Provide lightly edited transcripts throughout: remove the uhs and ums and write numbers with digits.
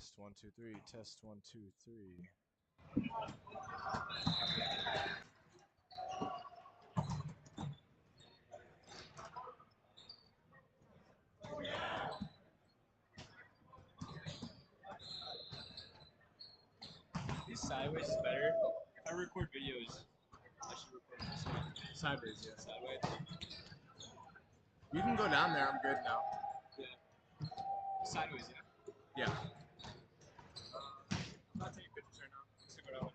Test 1 2 3. Test 1 2 3. These sideways is better. If I record videos, I should record this way. Sideways, yeah. Sideways. You can go down there. I'm good now. Yeah. Sideways, yeah. Yeah. I'm not taking pictures right now. I'm just gonna go down.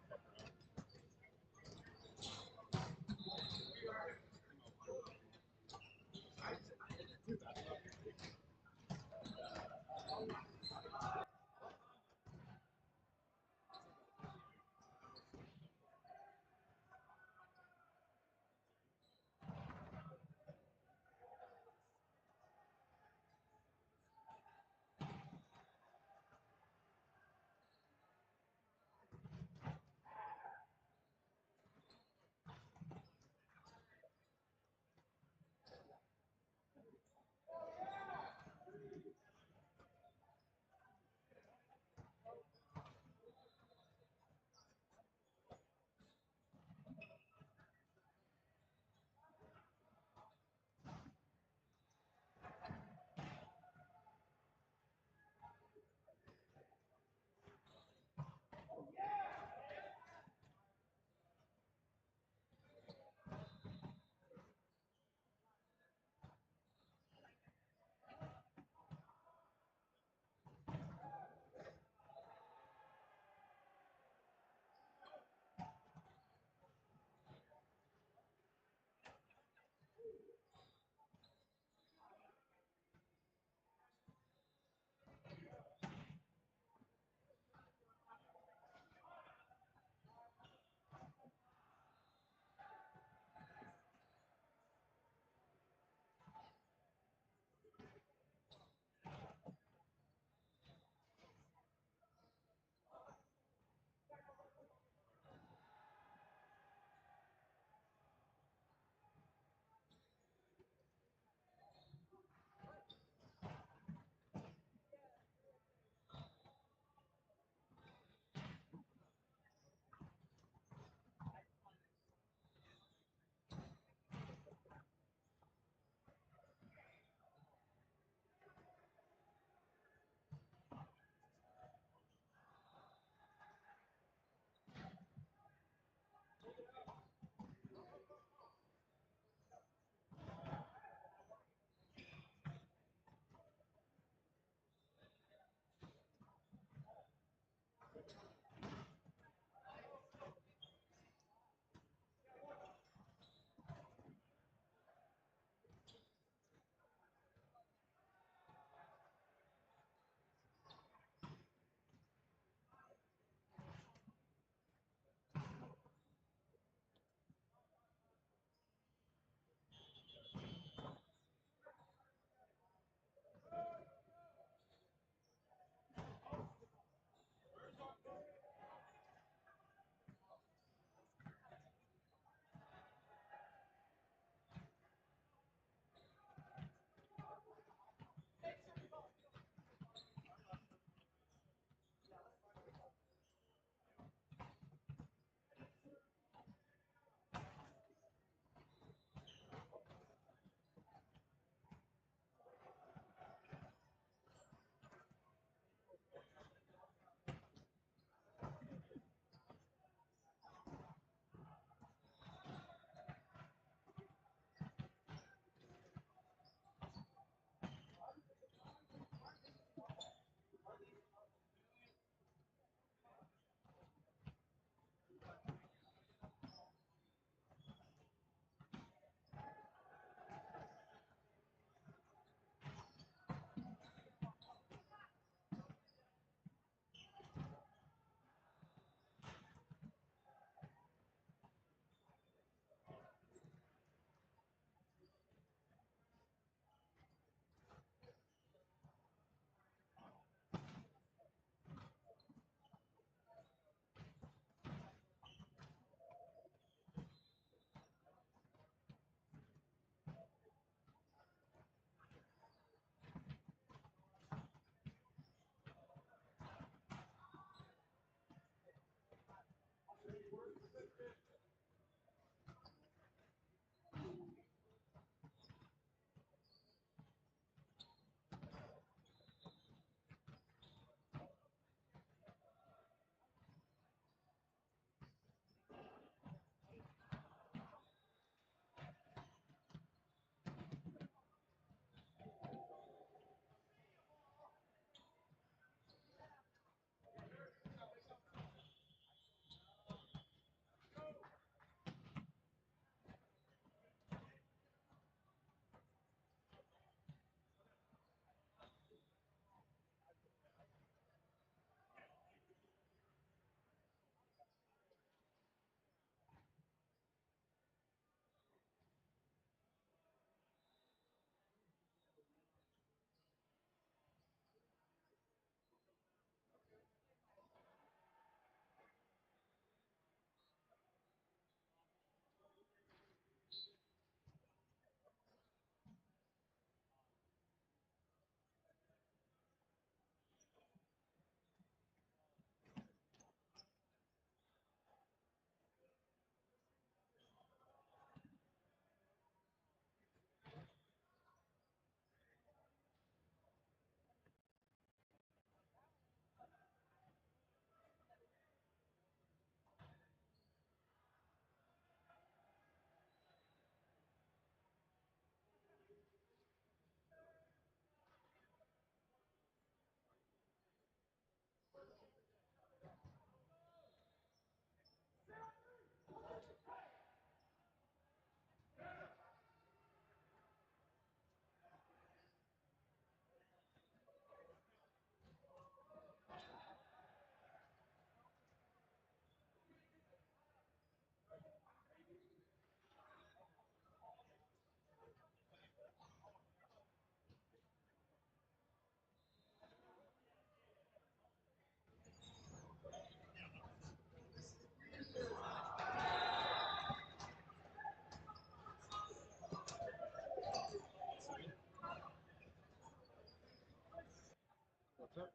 What's up?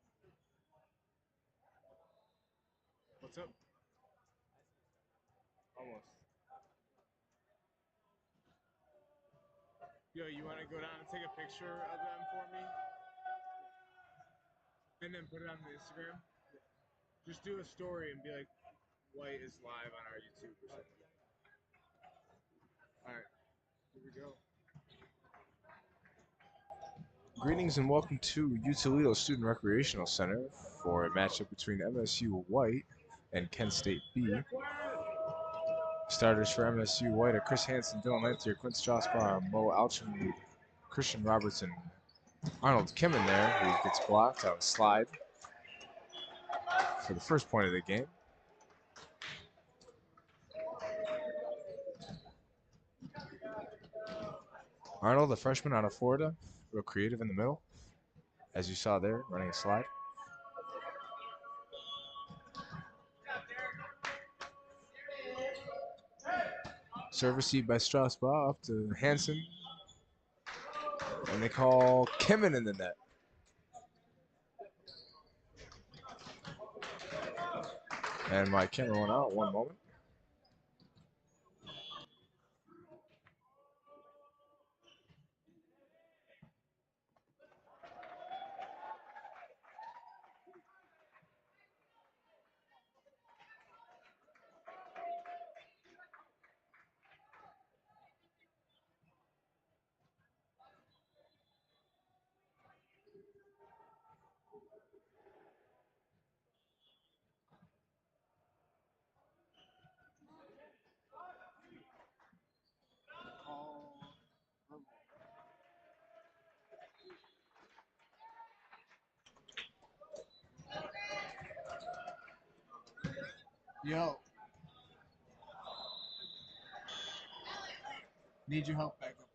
What's up? Almost. Yo, you want to go down and take a picture of them for me? And then put it on the Instagram? Just do a story and be like, White is live on our YouTube or something. Alright, here we go. Greetings and welcome to UToledo Student Recreational Center for a matchup between MSU White and Kent State B. Starters for MSU White are Chris Hansen, Dylan Lantier, Quinn Strasbaugh, Mo Alchin, Christian Robertson, Arnold Kimmin there, who gets blocked on a slide for the first point of the game. Arnold, the freshman out of Florida, real creative in the middle, as you saw there, running a slide. Service seed by Strasbaugh up to Hansen, and they call Kimmin in the net. And my camera went out, one moment. Yo. Need your help back up.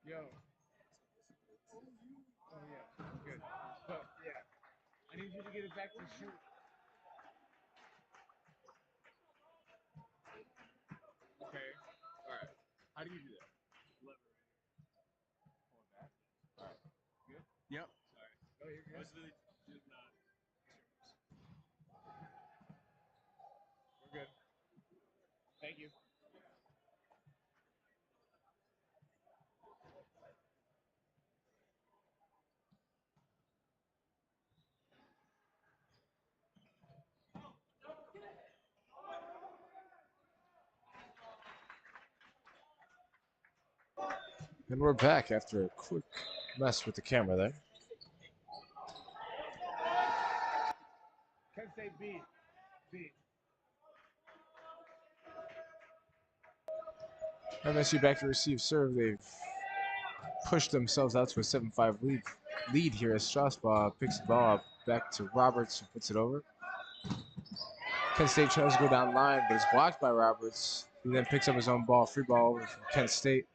Yo. Oh yeah, good. But yeah, I need you to get it back to shoot. Okay. All right. How do you do that? Lever. Pull it back. All right. Good. Yep. Sorry. Oh, you're I good. was literally doing that. We're good. Thank you. And we're back after a quick mess with the camera there. Kent State B. MSU back to receive serve. They've pushed themselves out to a 7-5 lead here as Strasbaugh picks the ball up back to Roberts, who puts it over. Kent State tries to go down line, but is blocked by Roberts. He then picks up his own ball, free ball over from Kent State.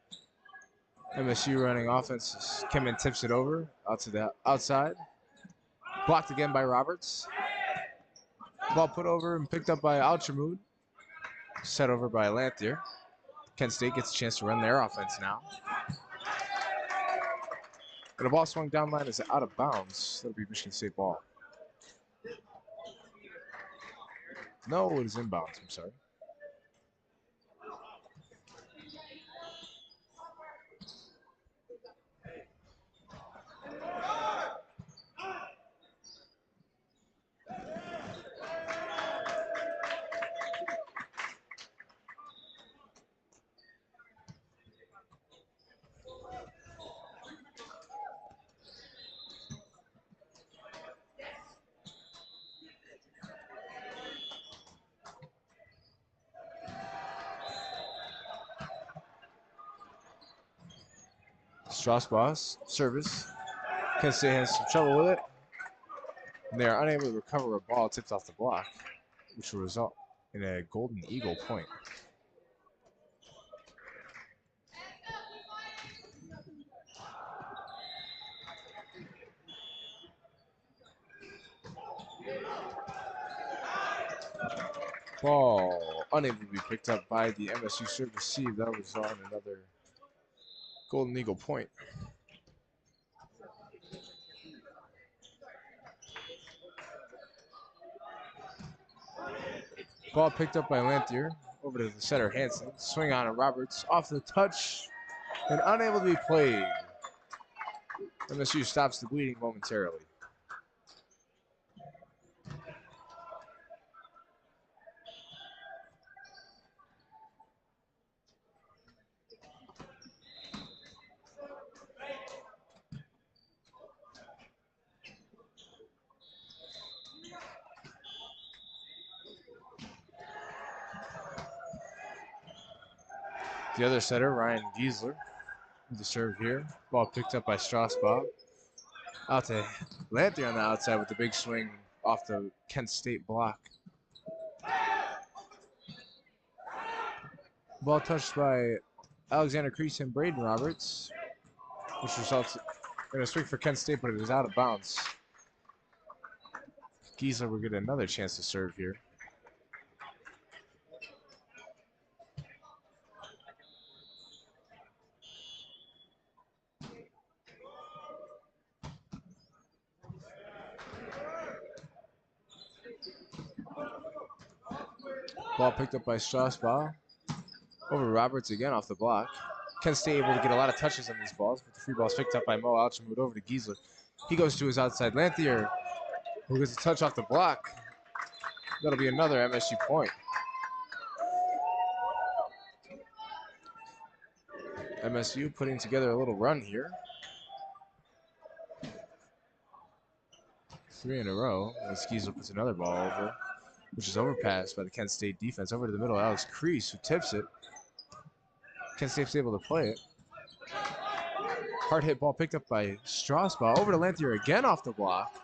MSU running offense. Kimmin tips it over out to the outside. Blocked again by Roberts. Ball put over and picked up by Alchermood. Set over by Lanthier. Kent State gets a chance to run their offense now. But the ball swung down line is out of bounds. That'll be Michigan State ball. No, it is inbounds. I'm sorry. Strasbaugh's service. Kent State has some trouble with it. And they are unable to recover a ball tipped off the block, which will result in a Golden Eagle point. Ball unable to be picked up by the MSU serve receive. That will result in another Golden Eagle point. Ball picked up by Lanthier. Over to the setter, Hansen. Swing on to Roberts. Off the touch and unable to be played. MSU stops the bleeding momentarily. The other setter, Ryan Giesler, with the serve here. Ball picked up by Strasbaugh. Out to Lanthier on the outside with the big swing off the Kent State block. Ball touched by Alexander Crease and Braden Roberts, which results in a swing for Kent State, but it is out of bounds. Giesler will get another chance to serve here. Ball picked up by Strasbaugh. Over Roberts again off the block. Kent State able to get a lot of touches on these balls, but the free ball's picked up by Mo Alchermood over to Giesler. He goes to his outside. Lanthier, who gets a touch off the block. That'll be another MSU point. MSU putting together a little run here. 3 in a row. As Giesler puts another ball over, which is overpassed by the Kent State defense. Over to the middle, Alex Crease, who tips it. Kent State's able to play it. Hard hit ball picked up by Strasbaugh. Over to Lanthier again off the block.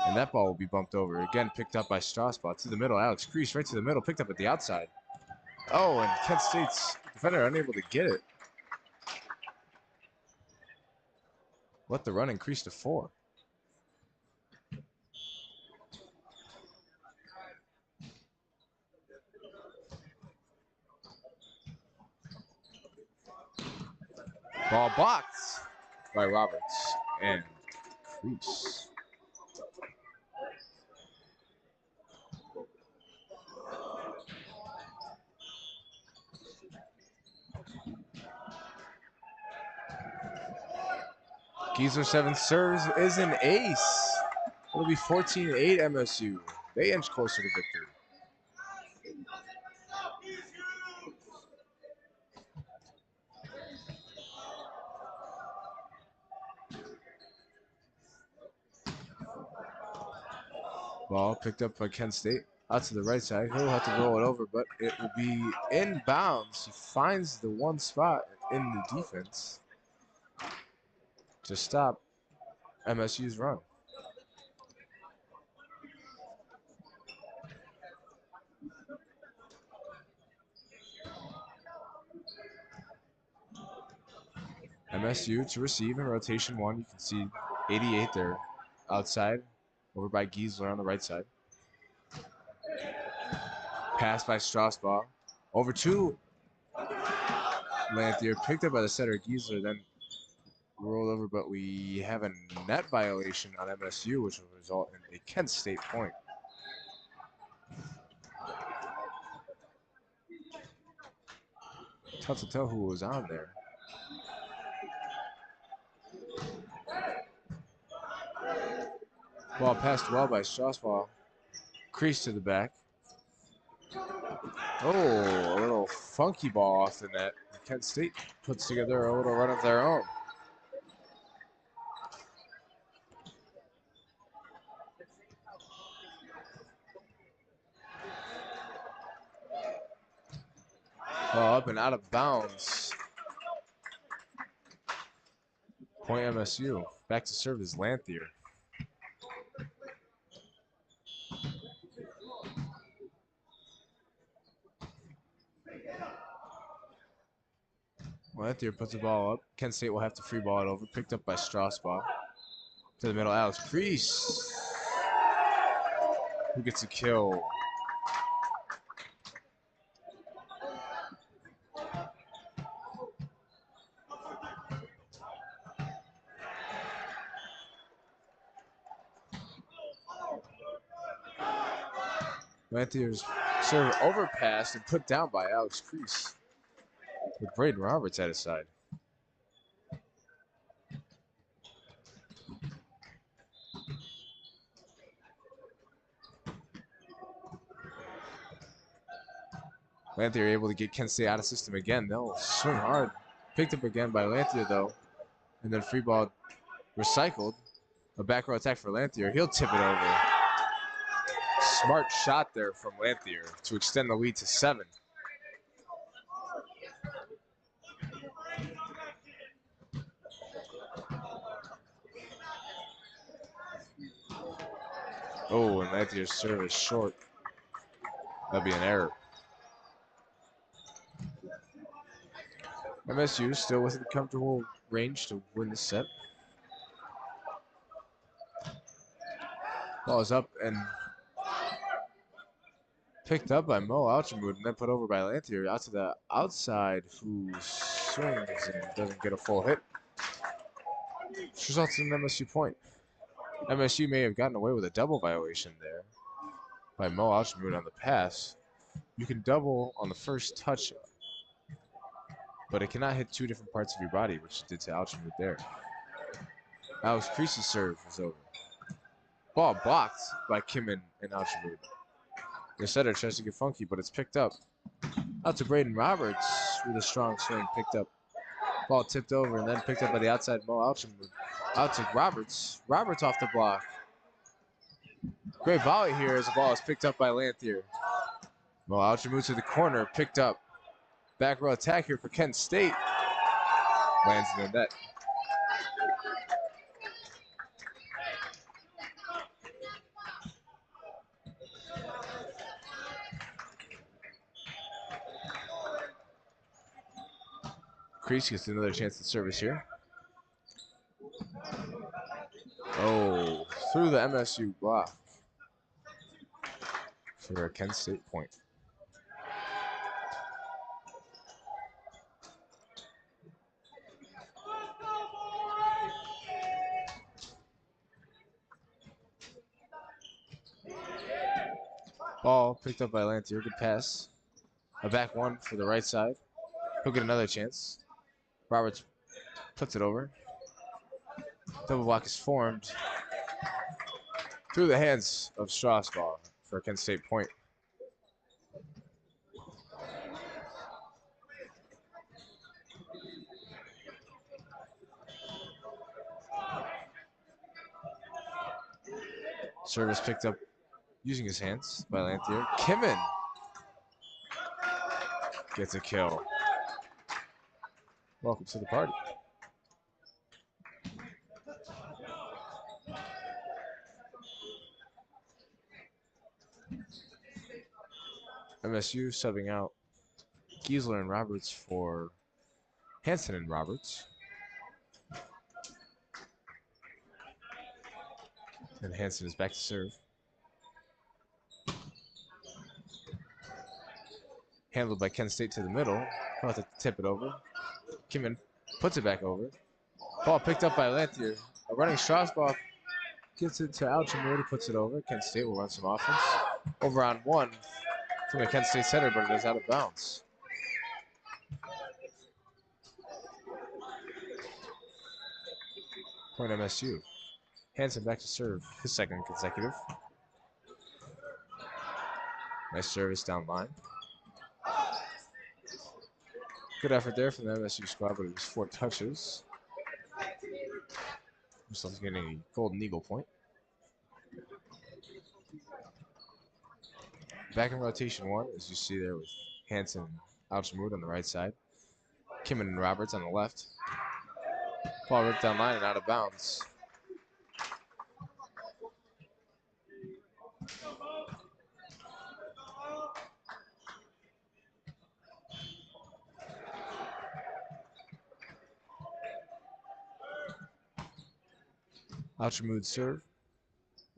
And that ball will be bumped over. Again picked up by Strasbaugh. To the middle, Alex Crease right to the middle. Picked up at the outside. Oh, and Kent State's defender unable to get it. Let the run increase to 4. Ball blocked by Roberts and Crease. Giesler 7 serves is an ace. It'll be 14-8 MSU. They inch closer to victory. Ball picked up by Kent State. Out to the right side. He'll have to roll it over, but it will be inbounds. He finds the one spot in the defense to stop MSU's run. MSU to receive in rotation one. You can see 88 there outside over by Giesler on the right side. Pass by Strasbaugh. Over to Lanthier. Picked up by the setter Giesler. Then rolled over, but we have a net violation on MSU, which will result in a Kent State point. Tough to tell who was on there. Ball passed well by Strasbaugh. Crease to the back. Oh, a little funky ball off the net. Kent State puts together a little run of their own. Ball up and out of bounds. Point MSU. Back to serve is Lanthier. Lanthier puts the ball up. Kent State will have to free ball it over. Picked up by Strasbaugh. To the middle, Alex Crease. Who gets a kill? Lanthier's serve overpassed and put down by Alex Crease. With Braden Roberts at his side. Lanthier able to get Kent State out of system again. They'll swing hard. Picked up again by Lanthier though. And then free ball recycled. A back row attack for Lanthier. He'll tip it over. Smart shot there from Lanthier to extend the lead to 7. Oh, and Lanthier's serve is short. That'll be an error. MSU still within comfortable range to win the set. Ball is up and picked up by Mo Alchemud and then put over by Lanthier out to the outside, who swings and doesn't get a full hit. Which results in an MSU point. MSU may have gotten away with a double violation there by Mo Alchemud on the pass. You can double on the first touch, but it cannot hit 2 different parts of your body, which it did to Alchemud there. Alex Crease's serve is over. Ball blocked by Kimmin and Alchemud. The setter tries to get funky, but it's picked up. Out to Braden Roberts with a strong swing, picked up. Ball tipped over and then picked up by the outside Mo Alchemud. Out to Roberts. Roberts off the block. Great volley here as the ball is picked up by Lanthier. Mo Alchemud to the corner, picked up. Back row attack here for Kent State. Lands in the net. Crease gets another chance at service here. Oh, through the MSU block for a Kent State point. Ball picked up by Lanthier. Good pass. A back one for the right side. He'll get another chance. Roberts puts it over. Double block is formed through the hands of Strasbaugh for a Kent State point. Service picked up using his hands by Lanthier. Kimmin gets a kill. Welcome to the party. MSU subbing out Giesler and Roberts for Hansen and Roberts. And Hansen is back to serve. Handled by Kent State to the middle. About to tip it over. Kimmin puts it back over. Ball picked up by Lanthier. A running Strasbaugh gets it to Alchamudi, puts it over. Kent State will run some offense. Over on one from the Kent State center, but it is out of bounds. Point MSU. Hansen back to serve, his second consecutive. Nice service down line. Good effort there from the MSU squad, but it was 4 touches. Themselves getting a golden eagle point. Back in rotation 1, as you see there with Hansen and Alchamud on the right side. Kimmin and Roberts on the left. Ball ripped down line and out of bounds. Alchamud serve.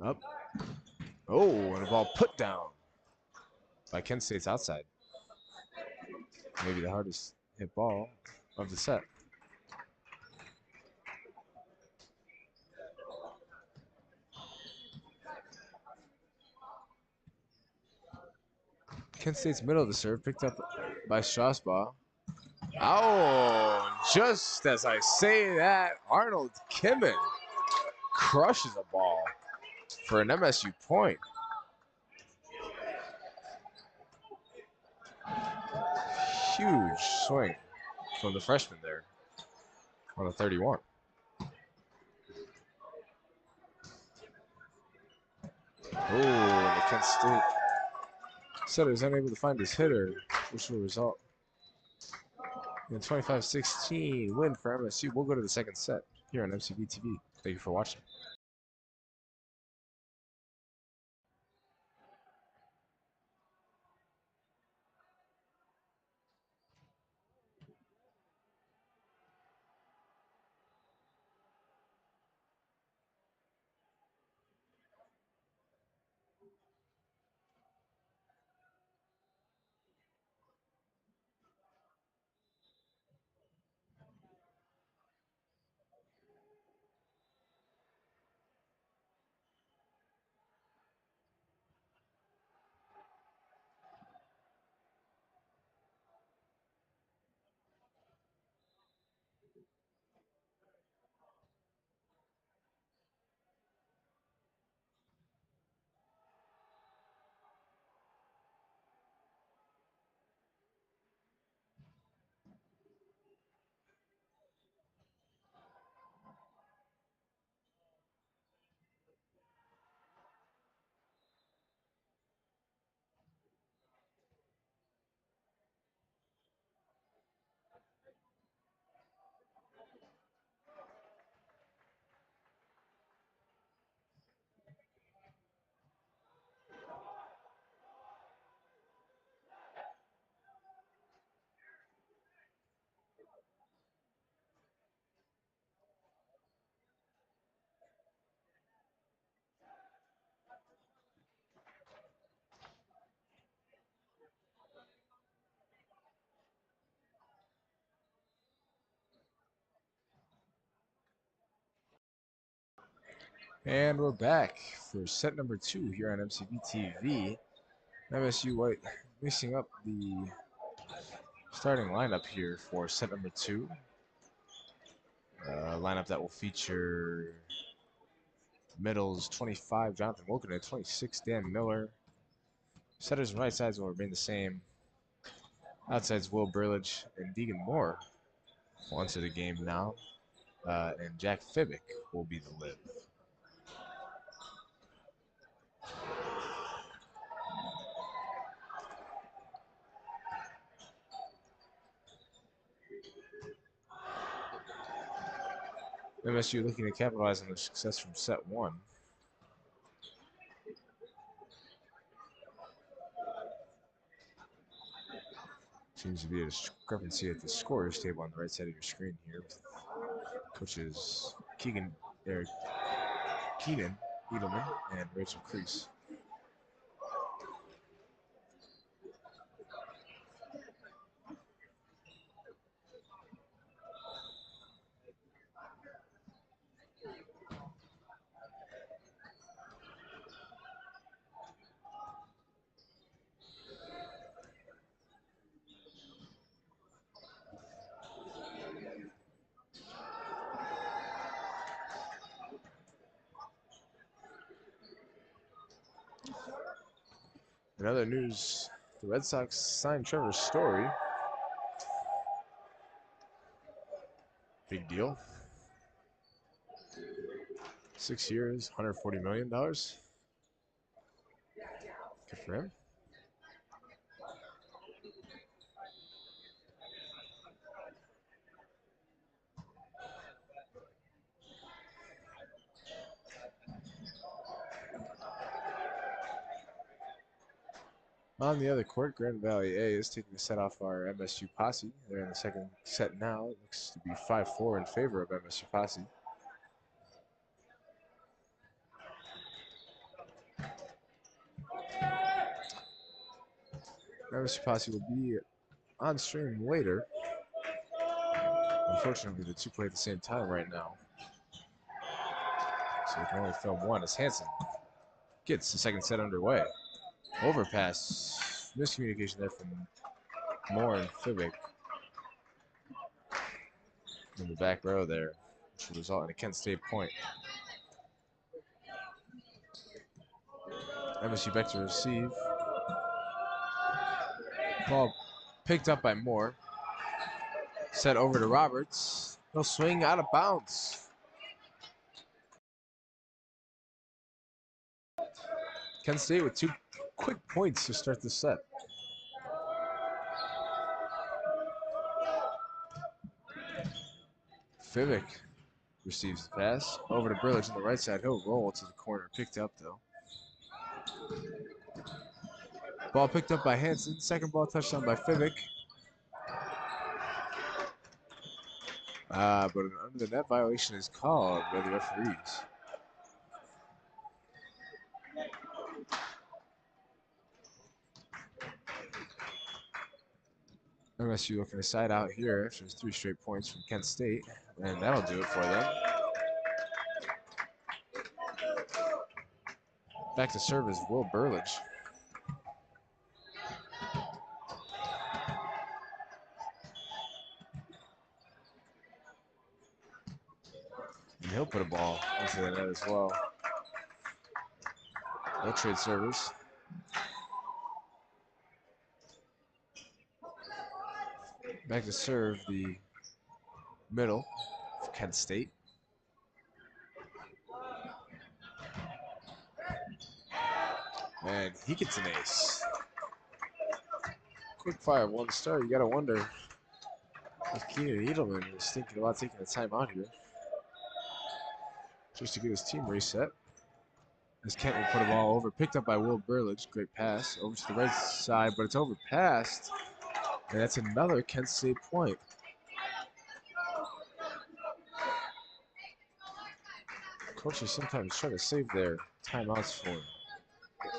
Up. Oh, and a ball put down by Kent State's outside. Maybe the hardest hit ball of the set. Kent State's middle of the serve, picked up by Strasbaugh. Oh, just as I say that, Arnold Kimmin crushes a ball for an MSU point. Huge swing from the freshman there on the 31. Oh, and the Kent State setter is unable to find his hitter, which will result in a 25-16 win for MSU. We'll go to the second set here on MCB TV. Thank you for watching. And we're back for set number 2 here on MCB TV. MSU White mixing up the starting lineup here for set number 2. Lineup that will feature middles 25 Jonathan Wilken and 26 Dan Miller. Setters and right sides will remain the same. Outsides Will Burlage and Deegan Moore will enter the game now. And Jack Fibick will be the lid. MSU looking to capitalize on their success from set one. Seems to be a discrepancy at the scorers table on the right side of your screen here. Coaches Keenan Edelman and Rachel Crease. In other news, the Red Sox signed Trevor Story. Big deal. 6 years, $140 million. Good for him. On the other court, Grand Valley A is taking a set off our MSU posse. They're in the second set now. It looks to be 5-4 in favor of MSU posse. MSU posse will be on stream later. Unfortunately, the two play at the same time right now, so we can only film one as Hansen gets the second set underway. Overpass. Miscommunication there from Moore and Fibic in the back row there, which will result in a Kent State point. MSU back to receive. Ball picked up by Moore. Set over to Roberts. He'll swing out of bounds. Kent State with 2 quick points to start the set. Fibic receives the pass. Over to Burlich on the right side. He'll roll to the corner. Picked up, though. Ball picked up by Hansen. Second ball touchdown by Fibic. But an under the net violation is called by the referees. MSU looking to side out here after 3 straight points from Kent State, and that'll do it for them. Back to serve is Will Burlich. And he'll put a ball into the net as well. No trade servers. Back to serve the middle of Kent State. And he gets an ace. Quick fire, 1 star. You gotta wonder if Keenan Edelman is thinking about taking a timeout here, just to get his team reset. As Kent will put a ball over, picked up by Will Burlich. Great pass over to the right side, but it's overpassed. And that's another Kent State point. Coaches sometimes try to save their timeouts for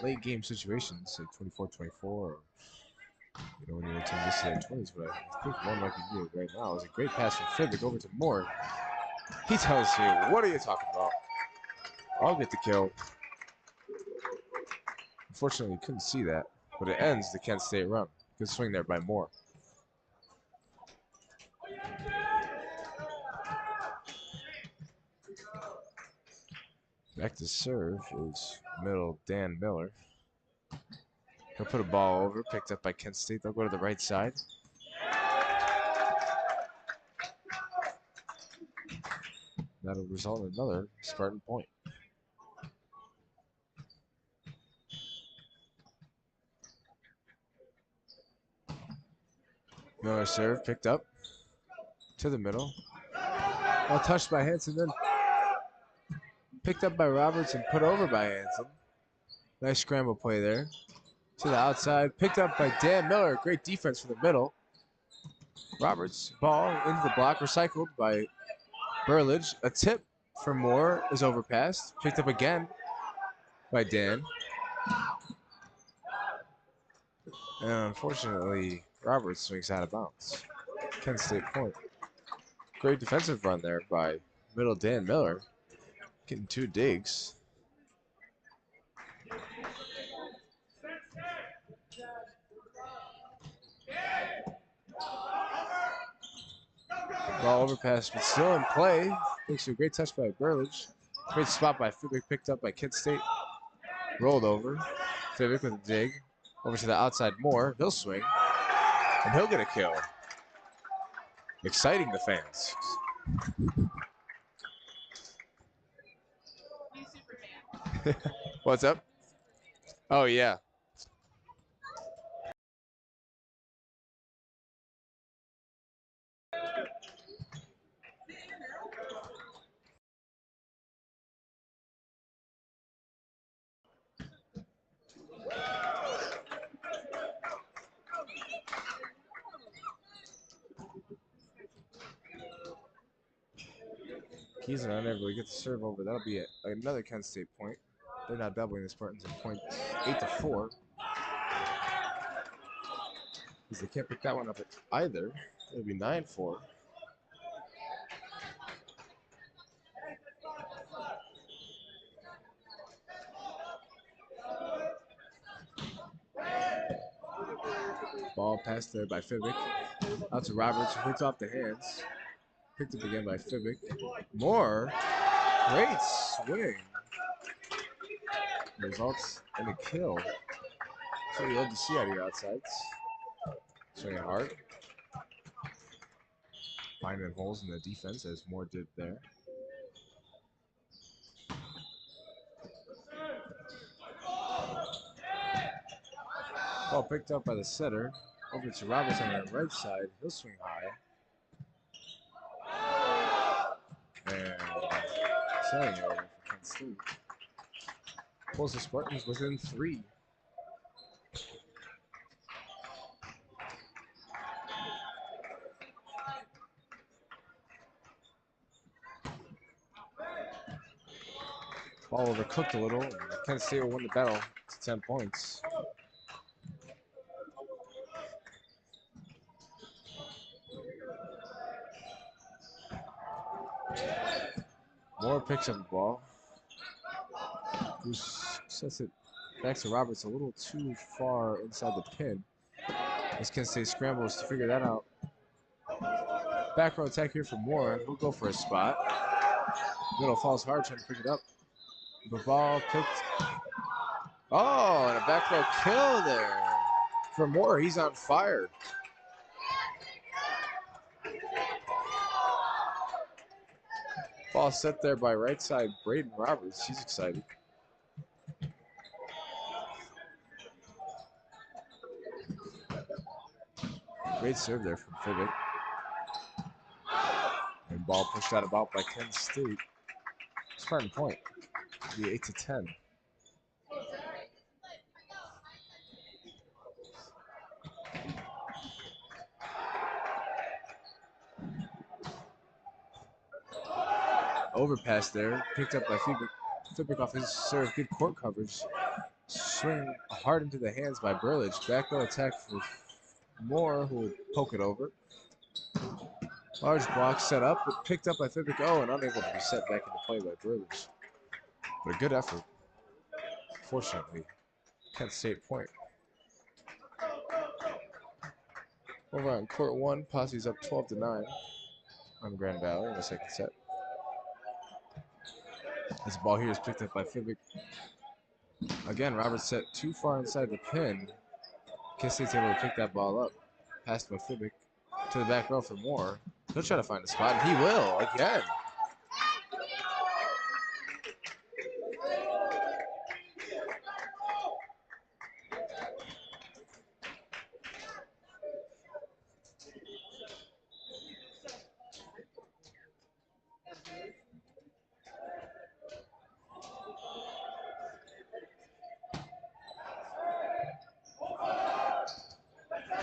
late game situations, say 24-24, or when your team gets to their 20s. But I think one might be needed right now. It was a great pass from Fibic over to Moore. He tells you, "What are you talking about? I'll get the kill." Unfortunately, you couldn't see that, but it ends the Kent State run. Good swing there by Moore. Back to serve is middle Dan Miller. He'll put a ball over, picked up by Kent State. They'll go to the right side. That'll result in another Spartan point. Miller serve, picked up to the middle. Well touched by Hanson, then picked up by Roberts and put over by Hanson. Nice scramble play there. To the outside, picked up by Dan Miller. Great defense for the middle. Roberts, ball into the block, recycled by Burlage. A tip for Moore is overpassed. Picked up again by Dan. And unfortunately, Roberts swings out of bounds. Kent State point. Great defensive run there by middle Dan Miller. Getting 2 digs. Ball overpass, but still in play. Thanks to a great touch by Burlage. Great spot by Fibick, picked up by Kent State. Rolled over. Fibick with a dig. Over to the outside Moore. He'll swing. And he'll get a kill. Exciting the fans. What's up? Oh, yeah. Keys are unable to get the serve over. That'll be another Kent State point. They're not doubling the Spartans at point 8-4. Because they can't pick that one up either. It'll be 9-4. Ball passed there by Fibick. Out to Roberts, who hits off the hands. Picked up again by Fibick. Moore. Great swing. Results in a kill. That's what you love to see out of your outsides. Swinging hard. Finding holes in the defense as Moore did there. Ball picked up by the setter. Over to Roberts on the right side. He'll swing high. And selling it over for Kent State. Pulls the Spartans within 3. Ball overcooked a little. And Kent State will win the battle to 10 points. Moore picks up the ball. Goose sets it back to Roberts a little too far inside the pin. As Kent State scrambles to figure that out. Back row attack here for Moore. He'll go for a spot. Middle falls hard trying to pick it up. The ball picked. Oh, and a back row kill there for Moore. He's on fire. Ball set there by right side Braden Roberts. He's excited. Great serve there from Fibick. And ball pushed out of bounds by Kent State. Spartan point. It'll be 8-10. Overpass there, picked up by Fibick. Fibick off his serve, good court coverage. Swing hard into the hands by Burlage. Back row attack for Moore, who will poke it over. Large block set up, but picked up by Fibick. Oh, and unable to be set back into play by Burlage. But a good effort. Fortunately, Kent State point. Over on court 1, Posse's up 12-9 on Grand Valley in the second set. This ball here is picked up by Fibick. Again, Roberts set too far inside the pin. Kent State's able to pick that ball up. Passed by Fibick to the back row for Moore. He'll try to find a spot, and he will again.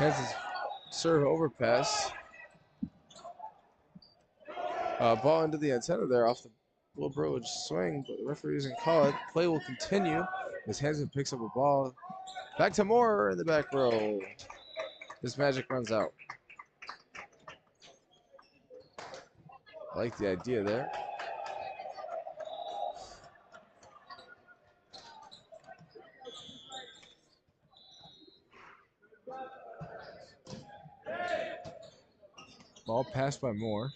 Kansas serve overpass. Ball into the antenna there off the Will Burlage swing, but the referee doesn't call it. Play will continue as Hansen picks up a ball. Back to Moore in the back row. This magic runs out. I like the idea there. Ball passed by Moore.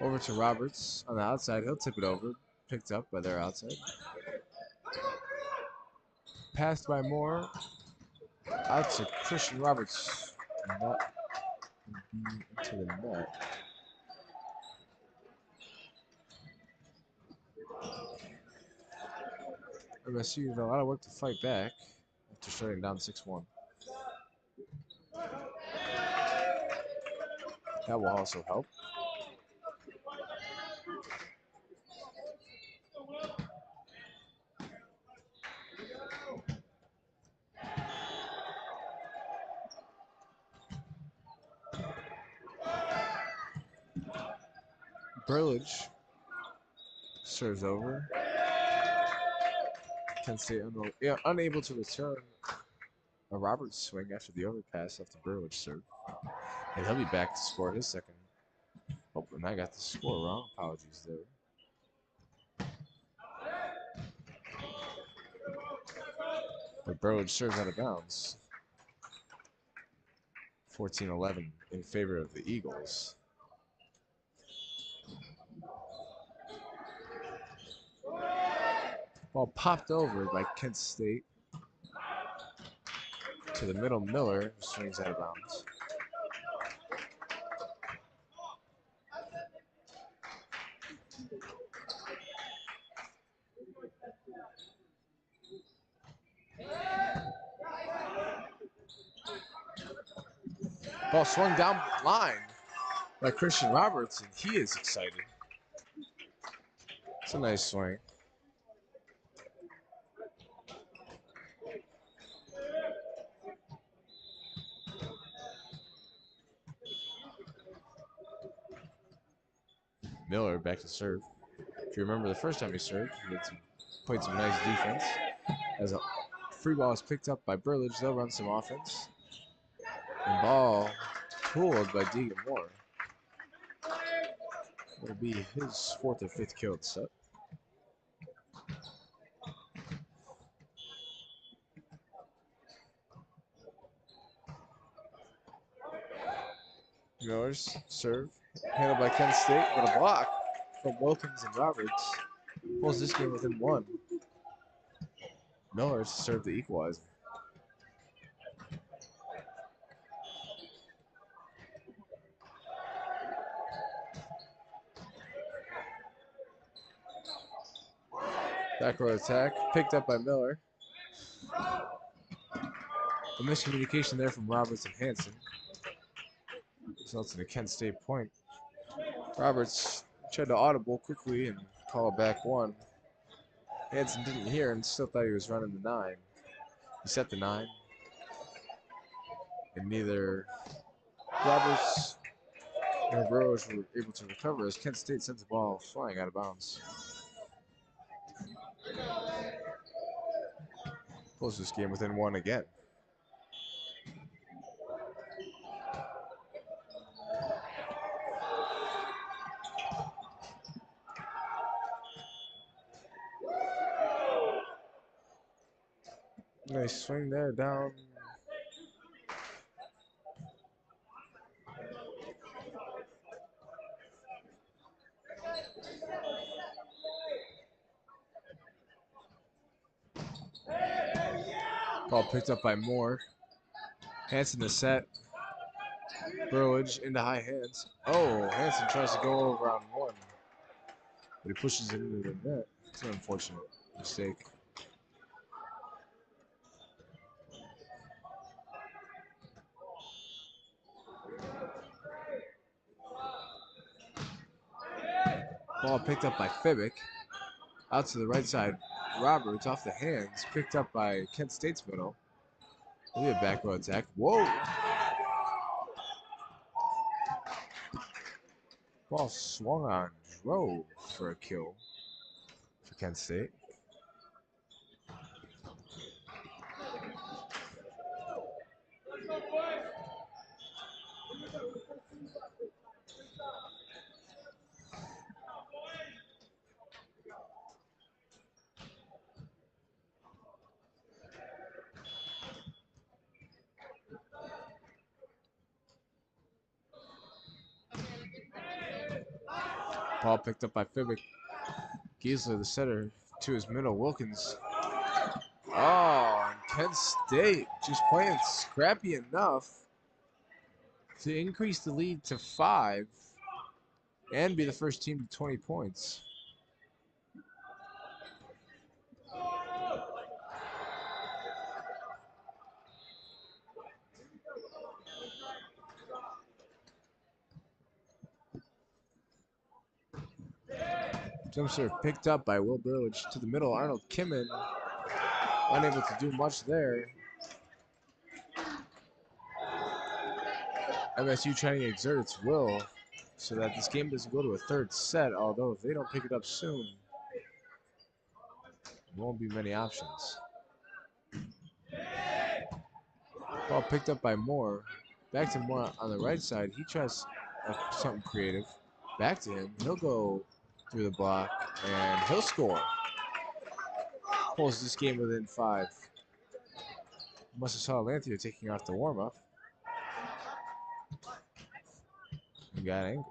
Over to Roberts on the outside. He'll tip it over. Picked up by their outside. Passed by Moore. Out to Christian Roberts. And that would be into the net. MSU had a lot of work to fight back after starting down 6-1. That will also help. Burlage serves over. Kent State unable to return a Roberts swing after the overpass off the Burlage serve. And he'll be back to score his second. Oh, and I got the score wrong. Apologies there. But Burlage serves out of bounds. 14-11 in favor of the Eagles. Ball popped over by Kent State to the middle. Miller, who swings out of bounds. Ball swung down line by Christian Roberts, and he is excited. It's a nice swing. Miller back to serve. If you remember the first time he served, he played some nice defense. As a free ball is picked up by Burlage, they'll run some offense. And ball pulled by Deegan Moore. It'll be his fourth or fifth kill at the set. Miller's serve, handled by Kent State, but a block from Wilkins and Roberts pulls this game within one. Miller's serve the equalizer. Back row attack, picked up by Miller. A miscommunication there from Roberts and Hansen. Results in a Kent State point. Roberts tried to audible quickly and call back one. Hansen didn't hear and still thought he was running the 9. He set the 9. And neither Roberts nor Burrows were able to recover as Kent State sent the ball flying out of bounds. Close this game within one again. Nice swing there, down. Ball picked up by Moore. Hansen to set. Burlage into high hands. Oh, Hansen tries to go over on one. But he pushes it into the net. It's an unfortunate mistake. Ball picked up by Fibick. Out to the right side. Roberts off the hands. Picked up by Kent State's middle. It'll be a back row attack. Whoa! Ball swung on, drove for a kill for Kent State. Ball picked up by Fibick. Giesler, the setter, to his middle. Wilkins. Oh, and Kent State just playing scrappy enough to increase the lead to 5 and be the first team to 20 points. Jump serve picked up by Will Burlage to the middle. Arnold Kimmin unable to do much there. MSU trying to exert its will so that this game doesn't go to a third set, although if they don't pick it up soon, there won't be many options. Ball picked up by Moore. Back to Moore on the right side. He tries something creative. Back to him. He'll go through the block, and he'll score. Pulls this game within 5. Must have saw Lantier taking off the warm-up. He got angry.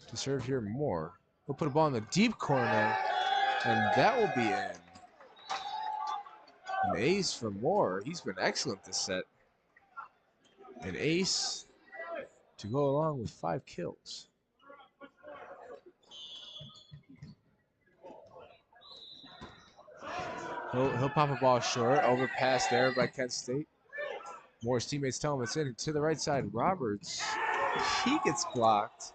To serve here, Moore. He'll put a ball in the deep corner, and that will be in. An ace for Moore. He's been excellent this set. An ace to go along with 5 kills. He'll pop a ball short. Overpass there by Kent State. Moore's teammates tell him it's in. To the right side, Roberts. He gets blocked.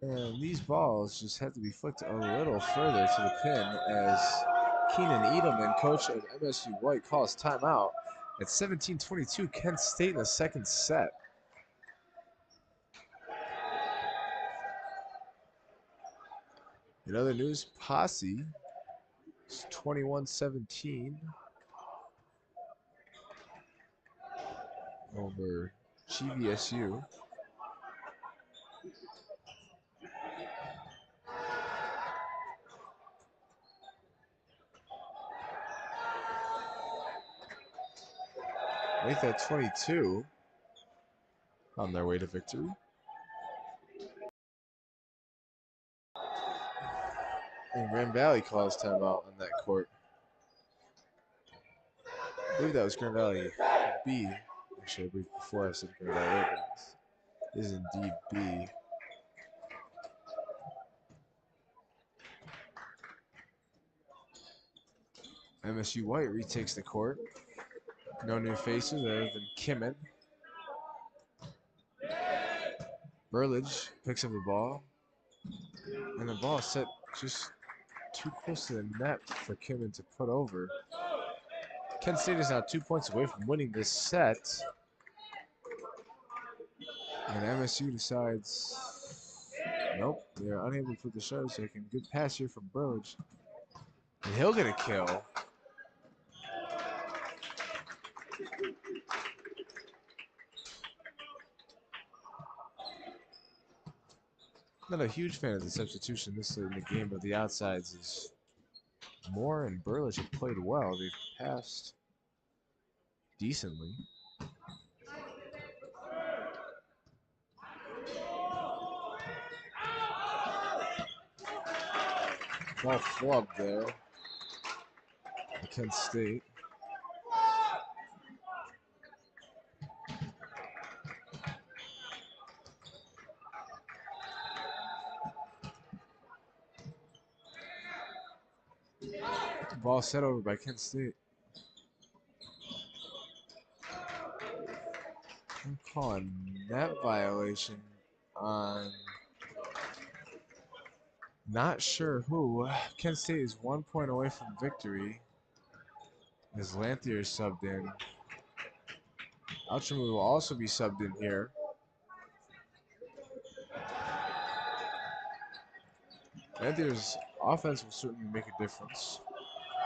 And these balls just have to be flicked a little further to the pin as Keenan Edelman, coach of MSU White, calls timeout at 17:22. Kent State in the second set. In other news, Posse is 21-17 over GVSU. Make that 22 on their way to victory. And Grand Valley calls timeout on that court. I believe that was Grand Valley B. Actually, I believe before I said Grand Valley A, but it is indeed B. MSU White retakes the court. No new faces other than Kimmin. Burlage picks up the ball. And the ball is set just too close to the net for Kimmin to put over. Kent State is now 2 points away from winning this set. And MSU decides, nope, they're unable to put the show, so good pass here from Burlage. And he'll get a kill. Not a huge fan of the substitution this late in the game, but the outsides is Moore and Burlage have played well. They've passed decently. Ball flubbed there. Kent State. Ball set over by Kent State. I'm calling net violation on Not sure who. Kent State is 1 point away from victory. As Lanthier is subbed in. Alchemy will also be subbed in here. Lanthier's offense will certainly make a difference.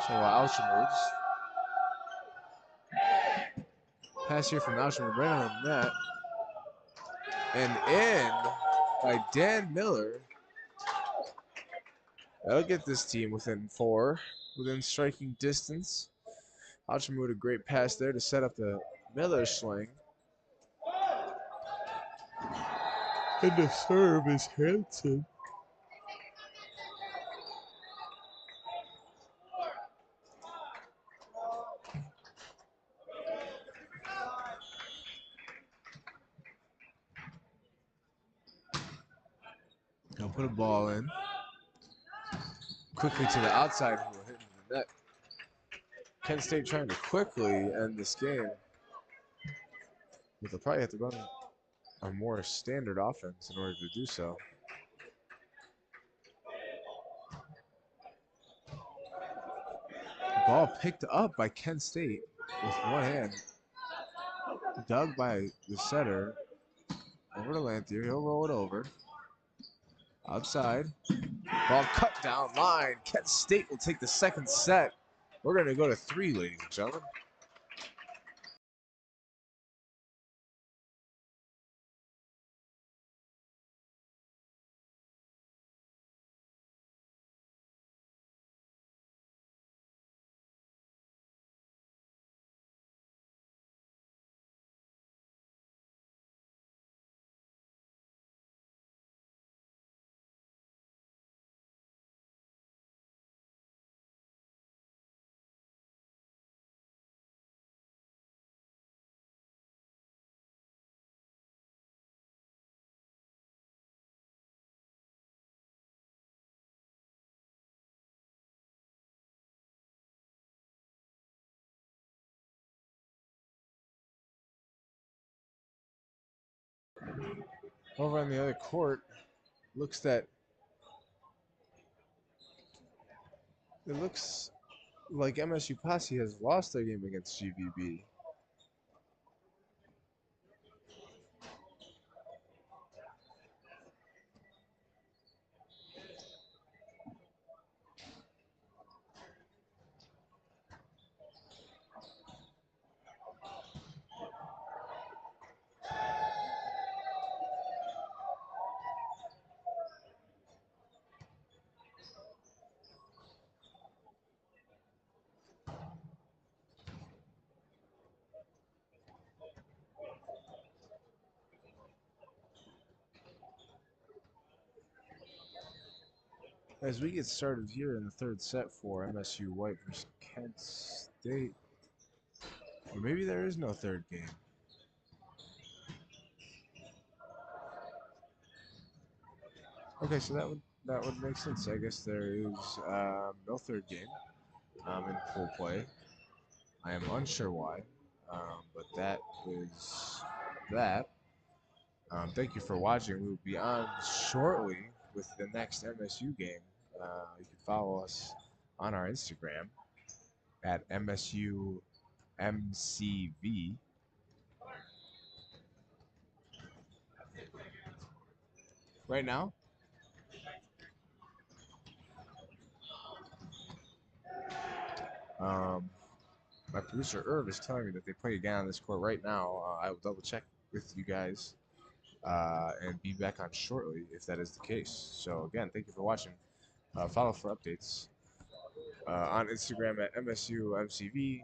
So Alchemy pass here from Alchemy right on the net. And in by Dan Miller. That'll get this team within 4, within striking distance. Alchemy with a great pass there to set up the Miller sling. And the serve is Hanson. He'll put a ball in. Quickly to the outside, who will hit into the net. Kent State trying to quickly end this game. But they'll probably have to run a more standard offense in order to do so. Ball picked up by Kent State with one hand. Dug by the setter. Over to Lanthier. He'll roll it over. Outside. Ball cut down line. Kent State will take the second set. We're going to go to 3, ladies and gentlemen. Over on the other court, looks like MSU Posse has lost their game against GVB. As we get started here in the third set for MSU White versus Kent State. Or maybe there is no third game. Okay, so that would make sense. I guess there is no third game in full play. I am unsure why, but that is that. Thank you for watching. We will be on shortly with the next MSU game. You can follow us on our Instagram at MSU MCV. Right now, my producer Irv is telling me that they play again on this court right now. I will double check with you guys and be back on shortly if that is the case. So again, thank you for watching. Follow for updates on Instagram at MSU MCV.